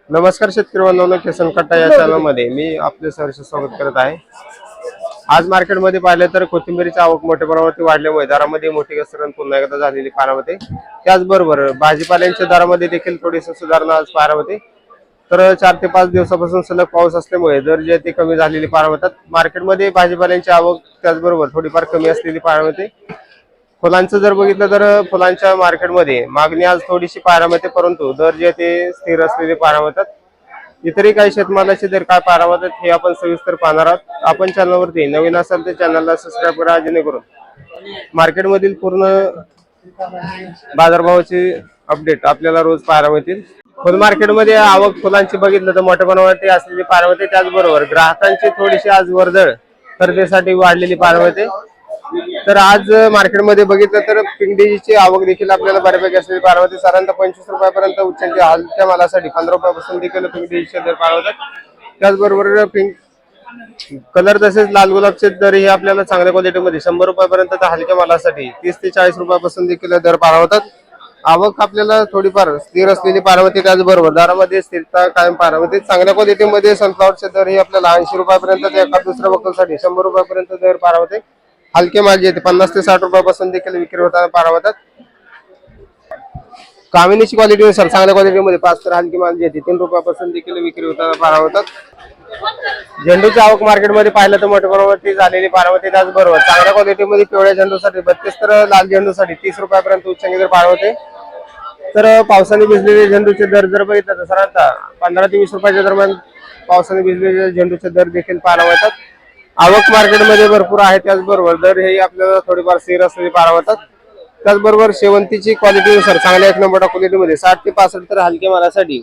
नमस्कार शेतकरी बांधवांनो, किसन कट्टा या चॅनलमध्ये मी आपले सहर्ष स्वागत करत आहे। आज मार्केटमध्ये पाहिलं तर कोथिंबीरीची आवक मोठ्या प्रमाणात वाढल्यामुळे दरामध्ये मोठी घसरण पुन्हा एकदा झालेली पाहायला मिळते। त्याचबरोबर भाजीपाल्यांच्या दरामध्ये देखील थोडीशी सुधारणा आज पाहायला मिळते। तर 4 ते 5 दिवसापासून सलग पाऊस असल्यामुळे दर जे ते कमी झालेली पाहायला मिळतात। मार्केटमध्ये भाजीपाल्यांची आवक त्याचबरोबर थोडीफार कमी असलेली पाहायला मिळते। फुलांचं जर बघितलं तर फुलांच्या मार्केटमध्ये मागणी आज थोडीशी पाहायला मिळते, परंतु दर जे ते स्थिर असलेले पाहायला मिळतात। इतरही काही शेतमालाचे दर काय पाहायला मिळतात हे आपण सविस्तर पाहणार आहोत। आपण चॅनलवरती नवीन असाल तर चॅनलला सबस्क्राईब करा, जेणेकरून मार्केटमधील पूर्ण बाजारभावाची अपडेट आपल्याला रोज पाहायला मिळतील। फुल मार्केटमध्ये आवक फुलांची बघितलं तर मोठ्या प्रमाणात असलेली पाहायला मिळते। त्याचबरोबर ग्राहकांची थोडीशी आज वर्दळ खरेदीसाठी वाढलेली पाहायला मिळते। तर आज मार्केटमध्ये बघितलं तर पिंगडीची आवक देखील आपल्याला बऱ्यापैकी असलेली पाहायला मिळते। साधारणतः 25 रुपयापर्यंत उच्चांकी हलक्या मालासाठी 15 रुपयापासून देखील पिंगडीचे दर पाहायला मिळतात। त्याचबरोबर पिंक कलर तसेच लाल गुलाबचे दर हे आपल्याला चांगल्या क्वालिटीमध्ये 100 रुपयापर्यंत तर हलक्या मालासाठी 30 ते 40 रुपयापासून देखील दर पाहायला मिळतात। आवक आपल्याला थोडीफार स्थिर असलेली पाहायला मिळते। त्याचबरोबर दरामध्ये स्थिरता कायम पाहायला मिळते। चांगल्या क्वालिटीमध्ये सनफ्लॉवरचे दर हे आपल्याला 80 रुपयापर्यंत तर एका दुसऱ्या बक्कलसाठी 100 रुपयापर्यंत दर पाहायला मिळते। हलके माल जे 50 ते 60 रुपयापासून देखील विक्री होताना पाहायला मिळतात। कामिनीची क्वालिटीनुसार चांगल्या क्वालिटीमध्ये 5 तर हलकी माल जे 3 रुपयापासून देखील विक्री होताना पाहायला मिळतात। झेंडूची आवक मार्केटमध्ये पाहिलं तर मोठ्या प्रमाणात झालेली पाहायला मिळते। त्याचबरोबर चांगल्या क्वालिटीमध्ये पिवळ्या झेंडूसाठी 32 तर लाल झेंडूसाठी 30 रुपयापर्यंत उच्चांकी दर पाहायला मिळते। तर पावसाने भिजलेले झेंडूचे दर जर बघितलं तर साधारणतः 15 ते 20 रुपयाच्या दरम्यान पावसाने भिजलेले झेंडूचे दर देखील पाहायला मिळतात। आवक मार्केटमध्ये भरपूर आहे, त्याचबरोबर दर हे आपल्याला थोडीफार स्थिर असलेली पाहायला मिळतात। त्याचबरोबर शेवंतीची क्वालिटीनुसार चांगल्या 1 नंबर क्वालिटीमध्ये 60 ते 65 तर हलक्या मालासाठी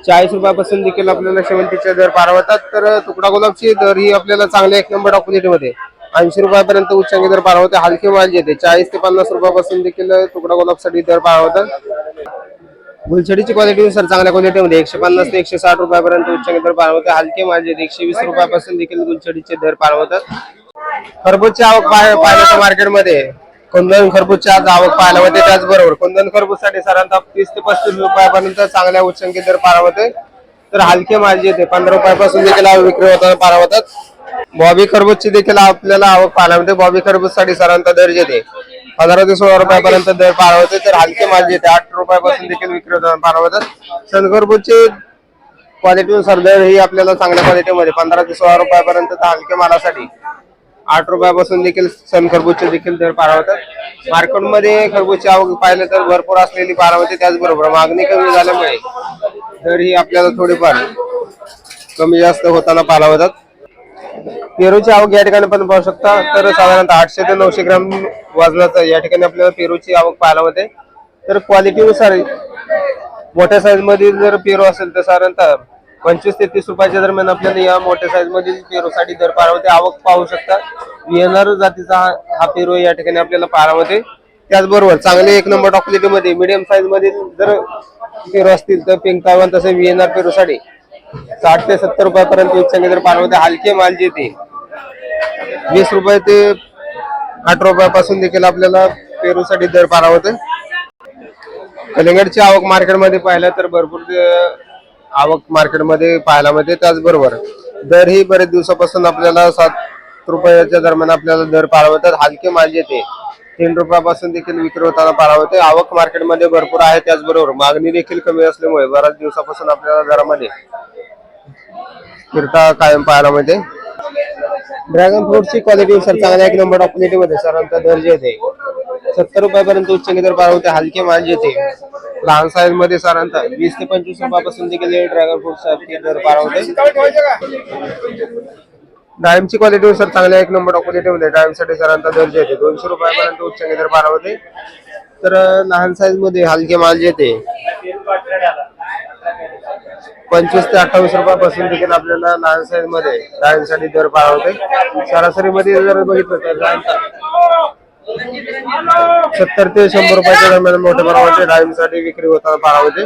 40 रुपयापासून देखील आपल्याला शेवंतीचे दर पाहायला मिळतात। तर तुकडा गुलाबची दर ही आपल्याला चांगल्या 1 नंबर क्वालिटीमध्ये 80 रुपयापर्यंत उच्चांकी दर पाहायला मिळते। हलके माल जे 40 ते 50 रुपयापासून देखील तुकडा गुलाबसाठी दर पाहायला मिळतात। गुलछडीची क्वालिटीनुसार चांगल्या क्वालिटीमध्ये 150 ते 160 रुपयापर्यंत उच्चांकी दर पाहायला मिळते। हलके माल जे 120 रुपयापासून देखील गुलछडीचे दर पाहायला मिळतात। खरबूजची आवक पाहिलं तर मार्केटमध्ये कुंदन खरबूजची आज आवक पाहायला मिळते। त्याचबरोबर कुंदन खरबूजसाठी साधारणतः 30 ते 35 रुपयापर्यंत चांगल्या उच्चांकी दर पाहायला मिळते। तर हलके माल जे 15 रुपयापासून देखील विक्री होताना पाहायला मिळतात। बॉबी खरबूजची देखील आपल्याला आवक पाहायला मिळते। बॉबी खरबूजसाठी साधारणतः दर जे 15 ते 16 रुपयापर्यंत दर पाहायला मिळते। तर हलके माल जे 8 रुपयापासून देखील विक्री होताना पाहायला मिळतात। सन खरबूजची क्वालिटीनुसार दर ही आपल्याला चांगल्या क्वालिटीमध्ये 15 ते 16 रुपयापर्यंत तर हलक्या मालासाठी 8 रुपयापासून देखील सन खरबूजचे देखील दर पाहायला मिळतात। मार्केटमध्ये खरबूजची आवक पाहिलं तर भरपूर असलेली पाहायला मिळते। त्याचबरोबर मागणी कमी झाल्यामुळे दर ही आपल्याला थोडीफार कमी जास्त होताना पाहायला मिळतात। पेरूची आवक या ठिकाणी पण पाहू शकता, तर साधारणतः 800 ते 900 ग्रॅम वजनाचा या ठिकाणी आपल्याला पेरूची आवक पाहायला मिळते। तर क्वालिटीनुसार मोठ्या साईज मधील जर पेरू असेल तर साधारणतः 25 ते 30 रुपयाच्या दरम्यान आपल्याला या मोठ्या साईज मधील पेरूसाठी दर पाहायला मिळते। आवक पाहू शकता, व्हीएनआर जातीचा हा पेरू या ठिकाणी आपल्याला पाहायला मिळते। त्याचबरोबर चांगले 1 नंबर क्वालिटीमध्ये मीडियम साईज मधील जर पेरू असतील तर पिंक तायवान तसे व्हीएनआर पेरूसाठी 60 ते 70 रुपयापर्यंत उच्चांकी दर पाहायला मिळते। हलके माल जे 20 रुपये ते 8 रुपयापासून देखील आपल्याला पेरूसाठी दर पाहायला मिळते। कलिंगडची आवक मार्केटमध्ये पाहिलं तर भरपूर आवक मार्केटमध्ये पाहायला मिळते। त्याचबरोबर दर ही बरेच दिवसापासून आपल्याला 7 रुपयाच्या दरम्यान आपल्याला दर पाहायला मिळतात। हलके माल जे 3 रुपयापासून देखील विक्री होताना पाहायला मिळते। आवक मार्केटमध्ये भरपूर आहे, त्याचबरोबर मागणी देखील कमी असल्यामुळे बऱ्याच दिवसापासून आपल्याला दरामध्ये स्थिरता कायम पाहायला मिळते। ड्रॅगन फ्रूटची क्वालिटीनुसार चांगल्या 1 नंबर क्वालिटीमध्ये साधारणतः दर जे 70 रुपयापर्यंत उच्चांकी दर पाहायला मिळते। हलके माल जे लहान साईज मध्ये साधारणतः 20 ते 25 रुपयापासून देखील ड्रॅगन फ्रूटसाठी दर पाहायला मिळते। डाळिंबची क्वालिटीनुसार चांगल्या 1 नंबर क्वालिटीमध्ये डाळिंबसाठी साधारणतः दर जे 200 रुपयापर्यंत उच्चांकी दर पाहायला मिळते। तर लहान साईज मध्ये हलके माल जे 25 ते 28 रुपयापासून देखील आपल्याला लहान साईज मध्ये डाळिंबसाठी दर पाहायला मिळते। सरासरी मध्ये जर बघितलं तर 70 ते 100 रुपयाच्या दरम्यान मोठ्या प्रमाणात डाळिंबसाठी विक्री होताना पाहायला मिळते।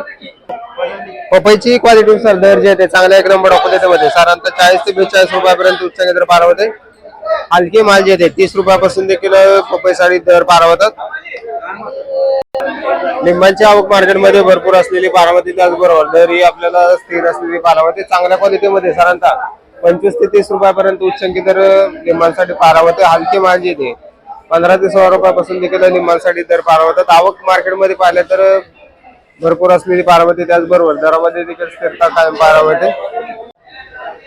पपईची क्वालिटीनुसार दर जे चांगल्या 1 नंबर क्वालिटीमध्ये साधारणतः 40 ते 42 रुपयापर्यंत उच्चांकी दर पाहायला मिळते। हलके माल जे 30 रुपयापासून देखील पपईसाठी दर पाहायला मिळतात। लिंबांची आवक मार्केटमध्ये भरपूर असलेली बारामती, त्याचबरोबर दरही आपल्याला स्थिर असलेली बारामती चांगल्या क्वालिटीमध्ये साधारणतः 25 ते 30 रुपयापर्यंत उच्चांकी दर लिंबांसाठी बारामती. हलकी माल येते 15 ते 16 रुपयापासून देखील लिंबांसाठी दर बारामतात. आवक मार्केटमध्ये पाहिलं तर भरपूर असलेली बारामती, त्याचबरोबर दरामध्ये देखील स्थिरता कायम बारामती.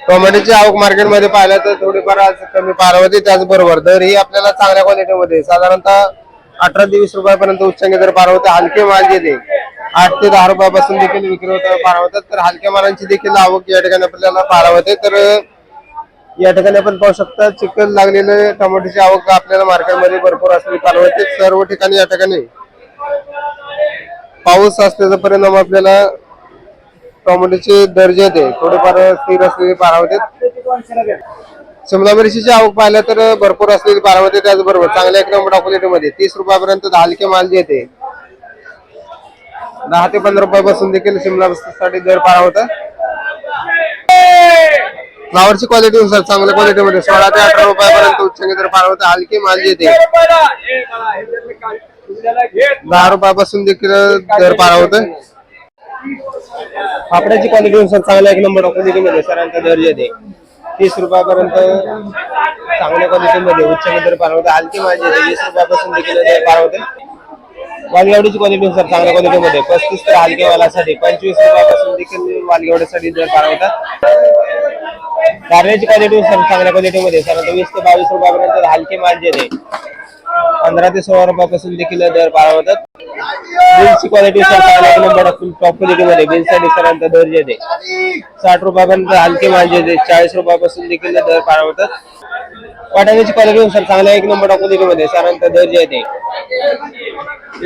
टोमॅटोची आवक मार्केटमध्ये पाहिलं तर थोडीफार आज कमी बारामती, त्याचबरोबर दरही आपल्याला चांगल्या क्वालिटीमध्ये साधारणतः 18 ते 20 रुपयापर्यंत उच्चांकी दर बारामती. हलके माल येते 8 ते 10 रुपयापासून देखील विक्री होतात बारामतात. तर हलक्या मालांची देखील आवक या ठिकाणी आपल्याला बारामती. तर या ठिकाणी आपण पाहू शकता चिखल लागलेले टोमॅटोची आवक आपल्याला मार्केटमध्ये भरपूर असलेली बारामती. सर्व ठिकाणी या ठिकाणी पाऊस असल्याचा परिणाम आपल्याला टोमॅटोचे दर जे येते थोडेफार स्थिर असलेली बारामतीत. शिमला मिरचीची आवक पाहिलं तर भरपूर असलेली बारामती, त्याचबरोबर चांगल्या एक नंबर क्वालिटीमध्ये 30 रुपयापर्यंत हलके माल जे येते 10 ते 15 रुपयापासून देखील शिमला मिरचीसाठी दर बारामती. फ्लावरची क्वालिटी नुसार चांगल्या क्वालिटीमध्ये 16 ते 18 रुपयापर्यंत उच्चांकी दर बारामती. हलके माल जे येते 10 रुपयापासून देखील दर बारामती. पापड्याची क्वालिटी नुसार चांगल्या एक नंबर क्वालिटीमध्ये सरांचा दर येते 30 रुपयापर्यंत चांगल्या क्वालिटीमध्ये उच्चांकी दर बारामती. हलकी माल येते 20 रुपयापासून देखील दर बारामती. वालगेवडीची क्वालिटी नुसार चांगल्या क्वालिटीमध्ये 35 तर हलके मालासाठी 25 रुपयापासून देखील वालगेवडीसाठी दर बारामतात. कारल्याची क्वालिटी नुसार चांगल्या क्वालिटीमध्ये साधारणतः 20 ते 22 रुपयापर्यंत हलके माल येते 15 ते 16 रुपयापासून देखील दर बारामतात. बीन्सची क्वालिटी चांगल्या नंबर टॉप क्वालिटीमध्ये बीन्ससाठी साधारणतः दर येते 60 रुपयापर्यंत हलके माल येते 40 रुपयापासून देखील दर बारामतात. वाटाण्याची क्वालिटी नुसार चांगल्या एक नंबर टॉप क्वालिटीमध्ये साधारणतः दर येते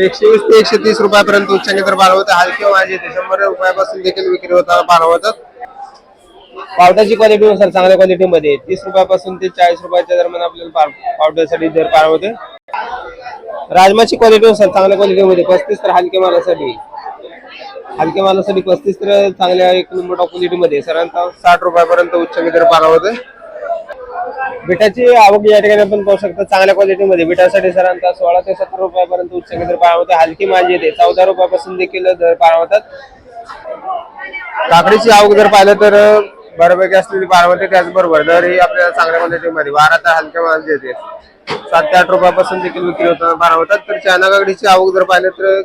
120 ते 130 रुपयापर्यंत उच्चांकी दर बारामतात. हलके माल येते 100 रुपयापासून देखील विक्री होताना बारामतात. पावट्याची क्वालिटी नुसार चांगल्या क्वालिटीमध्ये 30 रुपयापासून ते 40 रुपयाच्या दरम्यान आपल्याला पावट्यासाठी दर बारामती. राजमाची क्वालिटी नुसार चांगल्या क्वालिटीमध्ये 35 तर हलके मालासाठी 35 तर चांगल्या एक नंबर टॉप क्वालिटीमध्ये साधारणतः 60 रुपयापर्यंत उच्चांकी दर बारामती. बिटाची आवक या ठिकाणी आपण पाहू शकता चांगल्या क्वालिटीमध्ये बिटासाठी साधारणतः 16 ते 17 रुपयापर्यंत उच्चांकी दर बारामती. हलकी माल येते 14 रुपयापासून देखील दर बारामतात. काकडीची आवक जर पाहिलं तर बऱ्यापैकी असलेली बारामती, त्याचबरोबर दरही आपल्याला चांगल्या क्वालिटीमध्ये 12 तर हलक्या माल येते 7 ते 8 रुपयापासून देखील विक्री होताना बारामतात. तर चायना काकडीची आवक जर पाहिलं तर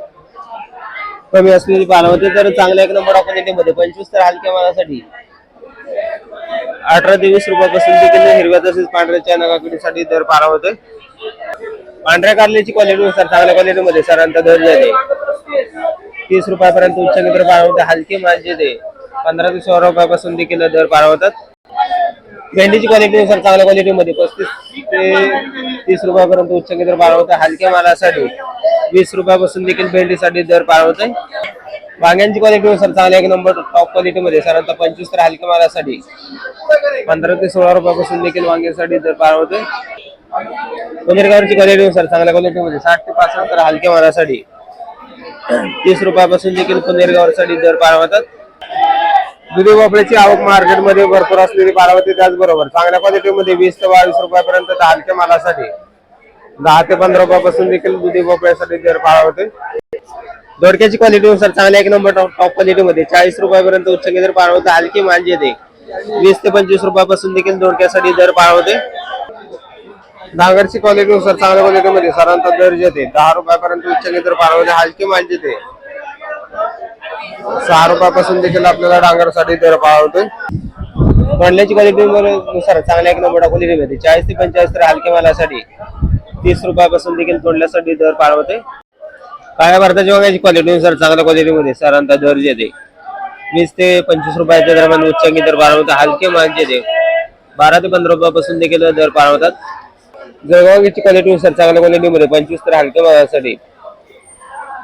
कमी असलेली बारामती, तर चांगल्या एक नंबर क्वालिटीमध्ये 25 तर हलक्या मालासाठी 18 ते 20 रुपयापासून देखील हिरव्या तसेच पांढऱ्या चायना काकडीसाठी दर बारामती. पांढऱ्या कारल्याची क्वालिटीनुसार चांगल्या क्वालिटीमध्ये साधारणतः दर येते 30 रुपयापर्यंत उच्चांकी दर बारामती. हलके माल येते 15 ते 16 रुपयापासून देखील दर बारामतात. भेंडीची क्वालिटीनुसार चांगल्या क्वालिटीमध्ये 35 ते 30 रुपयापर्यंत उच्चांकी दर बारामती. हलक्या मालासाठी 20 रुपयापासून देखील भेंडीसाठी दर बारामती. वांग्यांची क्वालिटीनुसार चांगल्या एक नंबर टॉप क्वालिटीमध्ये साधारणतः 25 तर हलक्या मालासाठी 15 ते 16 रुपयापासून देखील वांग्यांसाठी दर बारामती. पनीरगावची क्वालिटीनुसार चांगल्या क्वालिटीमध्ये 60 ते 65 तर हलक्या मालासाठी 30 रुपयापासून देखील पनीरगावसाठी दर बारामतात. दुधी भोपळ्याची आवक मार्केटमध्ये भरपूर असलेली बारामती, त्याचबरोबर चांगल्या क्वालिटीमध्ये 20 ते 22 रुपयापर्यंत हलक्या मालासाठी 10 ते 15 रुपयापासून देखील दुधी भोपळ्यासाठी दर बारामती. दोडक्याची क्वालिटीनुसार चांगल्या एक नंबर टॉप क्वालिटीमध्ये 40 रुपयापर्यंत उच्चांकी दर बारामती. हलकी माल येते 20 ते 25 रुपयापासून देखील दोडक्यासाठी दर बारामती. डांगरची क्वालिटीनुसार चांगल्या क्वालिटीमध्ये साधारणतः दर येते 10 रुपयापर्यंत उच्चांकी दर बारामती. हलकी माल येते 6 रुपयापासून देखील आपल्याला डांगरसाठी दर बारामती. तोंडल्याची क्वालिटी नुसार चांगल्या एक नंबर क्वालिटीमध्ये 40 ते 45 तर हलक्या मालासाठी 30 रुपयापासून देखील तोंडल्यासाठी दर बारामती. काळ्या भारताच्या वांग्याची क्वालिटीनुसार चांगल्या क्वालिटीमध्ये साधारणतः दर येते 20 ते 25 रुपयाच्या दरम्यान उच्चांकी दर बारामती. हलके माल येते 12 ते 15 रुपयापासून देखील दर बारामतात. जळगावची क्वालिटीनुसार चांगल्या क्वालिटीमध्ये 25 तर हलक्या मालासाठी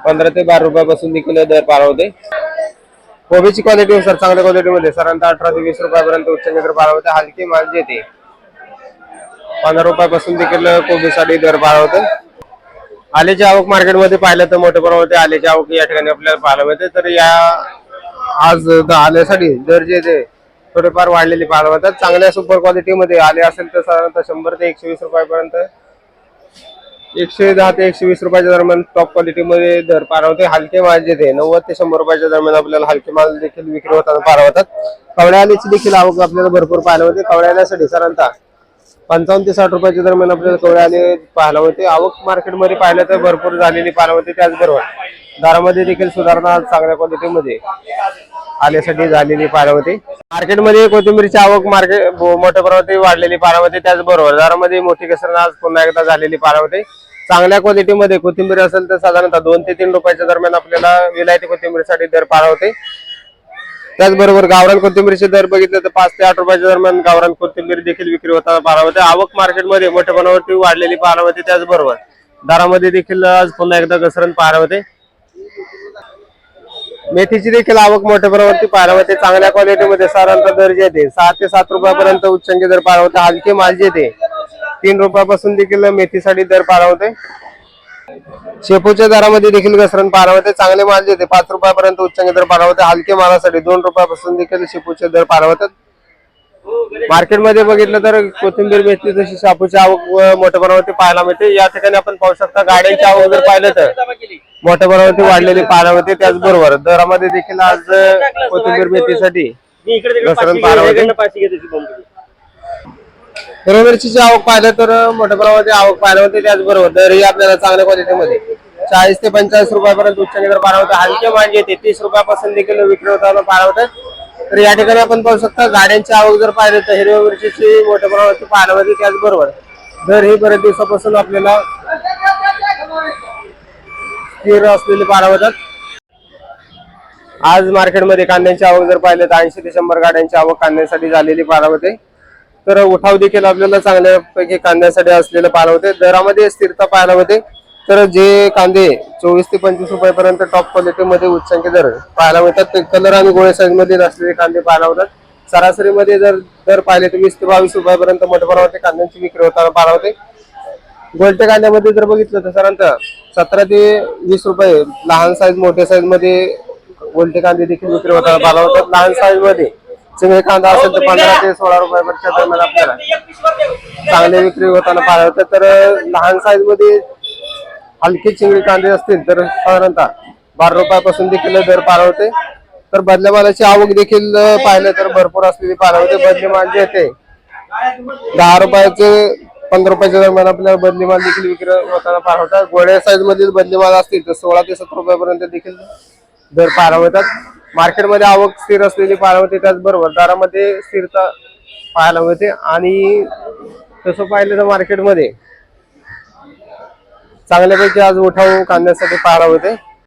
15 ते 12 रुपयापासून देखील दर बारामती. कोबीची क्वालिटीनुसार चांगल्या क्वालिटीमध्ये साधारणतः 18 ते 20 रुपयापर्यंत उच्चांकी दर बारामती. हलकी माल येते 15 रुपयापासून देखील कोबीसाठी दर बारामती. आल्याची आवक मार्केटमध्ये पाहिलं तर मोठ्या प्रमाणात आल्याची आवक या ठिकाणी आपल्याला पाहायला मिळते. तर या आज आल्यासाठी दर जे ते थोडेफार वाढलेली पाहायला मिळतात. चांगल्या सुपर क्वालिटीमध्ये आले असेल तर साधारणतः 100 ते 120 रुपयापर्यंत 110 ते 120 रुपयाच्या दरम्यान टॉप क्वालिटी मध्ये दर पार होते. हलके माल जे ते 90 ते 100 रुपयाच्या दरम्यान आपल्याला हलके माल देखील विक्री होताना पार होतात. कवड्या आल्याची देखील आवक आपल्याला भरपूर पाहायला होते. कवड्या आल्यासाठी साधारणतः 55 ते 60 रुपयाच्या दरम्यान आपल्याला कवड्या आले पाहायला होते. आवक मार्केटमध्ये पाहिलं तर भरपूर झालेली पाहायला होते. त्याचबरोबर दरामध्ये देखील सुधारणा चांगल्या क्वालिटीमध्ये आल्यासाठी झालेली पाहायला होते. मार्केटमध्ये कोथिंबीरची आवक मोठ्या प्रमाणात वाढलेली पाहायला होते. त्याचबरोबर दरामध्ये मोठी घसरण आज पुन्हा एकदा झालेली पाहायला होते. चांगल्या क्वालिटीमध्ये कोथिंबीर असेल तर साधारणतः 2 ते 3 रुपयाच्या दरम्यान आपल्याला विलायती कोथिंबीरसाठी दर पाहायला होते. त्याचबरोबर गावरान कोथिंबीरचे दर बघितले तर 5 ते 8 रुपयाच्या दरम्यान गावरान कोथिंबीर देखील विक्री होताना पाहायला होते. आवक मार्केटमध्ये मोठ्या प्रमाणावरती वाढलेली पाहायला होती. त्याचबरोबर दरामध्ये देखील आज पुन्हा एकदा घसरण पाहायला होते. मेथीची देखील आवक मोठ्या प्रमाणावरती पाहायला होते. चांगल्या क्वालिटीमध्ये साधारणतः दर जे ते 6 ते 7 रुपयापर्यंत उच्चांकी दर पाहायला होते. हलके माल जे ते 3 रुपयापासून देखील मेथीसाठी दर पाहायला होते. शेपूच्या दरामध्ये देखील घसरण पाहायला होते. चांगले माल जे ते 5 रुपयापर्यंत उच्चांकी दर पाहायला होते. हलके मालासाठी 2 रुपयापासून देखील शेपूचे दर पाहायला होतात. मार्केटमध्ये बघितलं तर कोथिंबीर मेथी तशी शापूची आवक मोठ्या प्रमाणावरती पाहायला मिळते. या ठिकाणी आपण पाहू शकता गाड्यांची आवक जर पाहिलं तर मोठ्या प्रमाणावरती वाढलेली पाहायला होते. त्याचबरोबर दरामध्ये देखील आज कोथिंबीर मेथीसाठी घसरण पाहायला होते. हिरवी मिरचीची आवक पाहिलं तर मोठ्या प्रमाणात आवक पाहायला होते. त्याचबरोबर दरही आपल्याला चांगल्या क्वालिटीमध्ये 40 ते 45 रुपयापर्यंत उच्चांकी दर पाहायला होते. हलके माल जे 30 रुपयापासून देखील विक्री होताना पाहायला होते. तर या ठिकाणी आपण पाहू शकता गाड्यांची आवक जर पाहिलं तर हिरव्या मिरचीची मोठ्या प्रमाणात पाहायला होती. त्याचबरोबर दर ही बरेच दिवसापासून आपल्याला स्थिर असलेले पाहायला होतात. आज मार्केटमध्ये कांद्यांची आवक जर पाहिलं तर 80 ते 100 गाड्यांची आवक कांद्यासाठी झालेली पाहायला होते. तर उठाव देखील आपल्याला चांगल्यापैकी कांद्यासाठी असलेले पाहायला होते. दरामध्ये स्थिरता पाहायला होते. तर जे कांदे 24 ते 25 रुपयापर्यंत टॉप क्वालिटीमध्ये उच्चांकी दर पाहायला मिळतात ते कलर आणि गोळे साईज मध्ये असलेले कांदे पाहायला होतात. सरासरीमध्ये जर दर पाहिले तर 20 ते 22 रुपयापर्यंत मोठ्या प्रमाणात कांद्यांची विक्री होताना पाहायला होते. गोलटे कांद्यामध्ये जर बघितलं तर साधारणतः 17 ते 20 रुपये लहान साईज मोठ्या साईज मध्ये गोलटे कांदे देखील विक्री होताना पाहायला होतात. लहान साईज मध्ये चिंगळी कांदा असेल तर 15 ते 16 रुपयापर्यंत दरम्यान आपल्याला चांगले विक्री होताना पाहायला होतं. तर लहान साईज मध्ये हलके चिंगळी कांदे असतील तर साधारणतः 12 रुपयापासून देखील दर पाहायला होते. तर बदल्या मालाची आवक देखील पाहिलं तर भरपूर असलेली पाहायला होते. बदली माल जे ते 10 रुपयाचे 15 रुपयाच्या दरम्यान आपल्याला बदली माल देखील विक्री होताना पाहायला होता. गोळ्या साईज मधील बदली माल असतील तर 16 ते 17 रुपयापर्यंत देखील दर पाहायला होतात. मार्केटमध्ये आवक स्थिर असलेली पाहायला होते. त्याचबरोबर दरामध्ये स्थिरता पाहायला होते. आणि तसं पाहिलं तर मार्केटमध्ये चांगल्यापैकी आज उठाव कांद्यासाठी पाहायला होते.